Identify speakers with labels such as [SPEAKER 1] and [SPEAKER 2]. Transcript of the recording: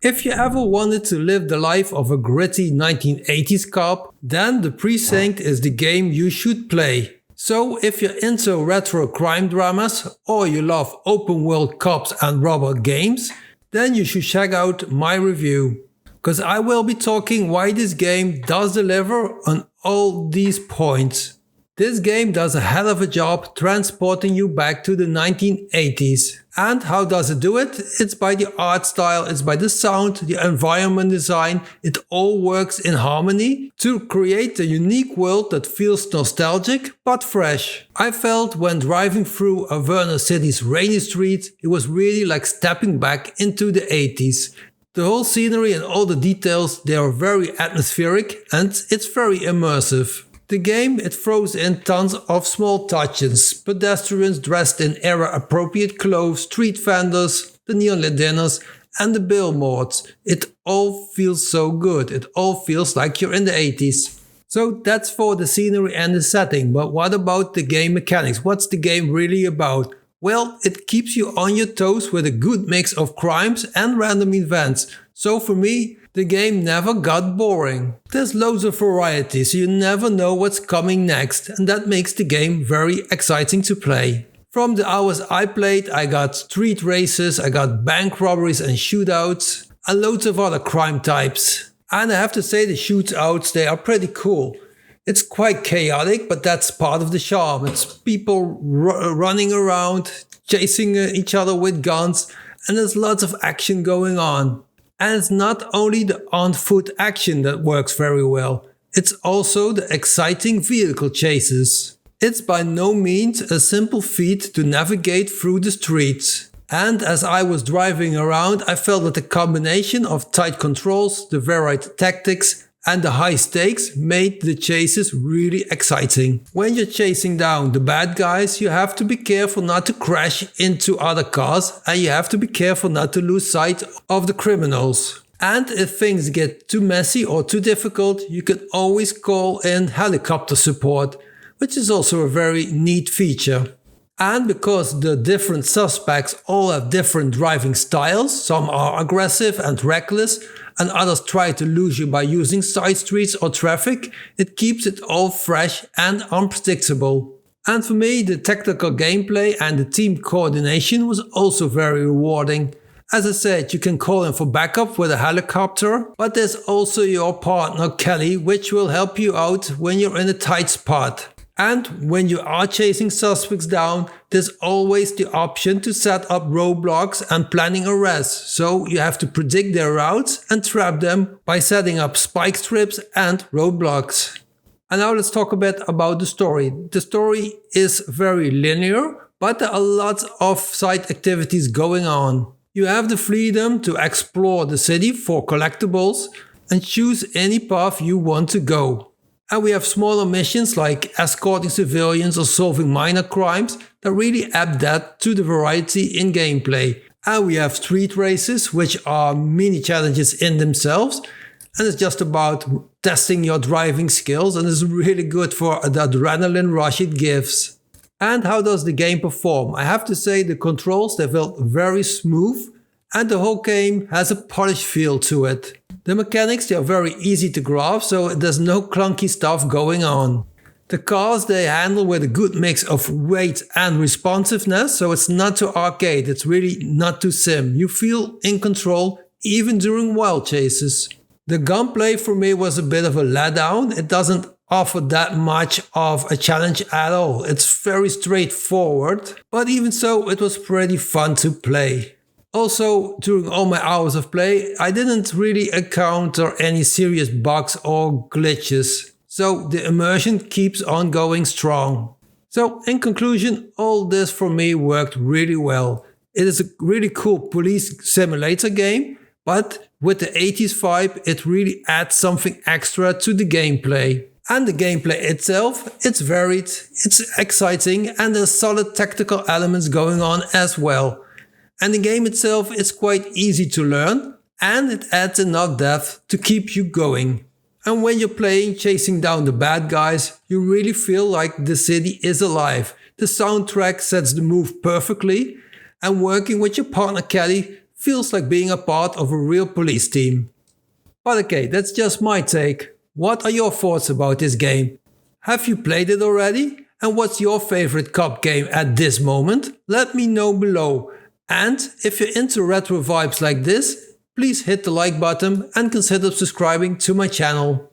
[SPEAKER 1] If you ever wanted to live the life of a gritty 1980s cop, then the Precinct is the game you should play. So if you're into retro crime dramas or you love open world cops and robber games, then you should check out my review. Cause I will be talking why this game does deliver on all these points. This game does a hell of a job transporting you back to the 1980s. And how does it do it? It's by the art style, it's by the sound, the environment design. It all works in harmony to create a unique world that feels nostalgic but fresh. I felt when driving through Averno City's rainy streets, it was really like stepping back into the 80s. The whole scenery and all the details, they are very atmospheric and it's very immersive. The game, it throws in tons of small touches, pedestrians dressed in era-appropriate clothes, street vendors, the neon lit dinners and the billboards. It all feels so good, it all feels like you're in the 80s. So that's for the scenery and the setting, but what about the game mechanics? What's the game really about? Well, it keeps you on your toes with a good mix of crimes and random events. So for me, the game never got boring. There's loads of variety, so you never know what's coming next, and that makes the game very exciting to play. From the hours I played, I got street races, I got bank robberies and shootouts, and loads of other crime types. And I have to say the shootouts, they are pretty cool. It's quite chaotic, but that's part of the charm. It's people running around, chasing each other with guns, and there's lots of action going on. And it's not only the on-foot action that works very well, it's also the exciting vehicle chases. It's by no means a simple feat to navigate through the streets. And as I was driving around, I felt that the combination of tight controls, the varied tactics, and the high stakes made the chases really exciting. When you're chasing down the bad guys, you have to be careful not to crash into other cars and you have to be careful not to lose sight of the criminals. And if things get too messy or too difficult, you can always call in helicopter support, which is also a very neat feature. And because the different suspects all have different driving styles, some are aggressive and reckless, and others try to lose you by using side streets or traffic, it keeps it all fresh and unpredictable. And for me, the technical gameplay and the team coordination was also very rewarding. As I said, you can call in for backup with a helicopter, but there's also your partner Kelly, which will help you out when you're in a tight spot. And when you are chasing suspects down, there's always the option to set up roadblocks and planning arrests. So you have to predict their routes and trap them by setting up spike strips and roadblocks. And now let's talk a bit about the story. The story is very linear, but there are lots of side activities going on. You have the freedom to explore the city for collectibles and choose any path you want to go. And we have smaller missions like escorting civilians or solving minor crimes that really add that to the variety in gameplay. And we have street races, which are mini challenges in themselves. And it's just about testing your driving skills, and it's really good for the adrenaline rush it gives. And how does the game perform? I have to say the controls, they felt very smooth and the whole game has a polished feel to it. The mechanics, they are very easy to grasp, so there's no clunky stuff going on. The cars, they handle with a good mix of weight and responsiveness, so it's not too arcade, it's really not too sim. You feel in control even during wild chases. The gunplay for me was a bit of a letdown. It doesn't offer that much of a challenge at all. It's very straightforward, but even so, it was pretty fun to play. Also, during all my hours of play, I didn't really encounter any serious bugs or glitches. So the immersion keeps on going strong. So in conclusion, all this for me worked really well. It is a really cool police simulator game, but with the 80s vibe, it really adds something extra to the gameplay. And the gameplay itself, it's varied, it's exciting, and there's solid tactical elements going on as well. And the game itself is quite easy to learn, and it adds enough depth to keep you going. And when you're playing chasing down the bad guys, you really feel like the city is alive. The soundtrack sets the mood perfectly, and working with your partner Kelly feels like being a part of a real police team. But okay, that's just my take. What are your thoughts about this game? Have you played it already? And what's your favorite cop game at this moment? Let me know below. And if you're into retro vibes like this, please hit the like button and consider subscribing to my channel.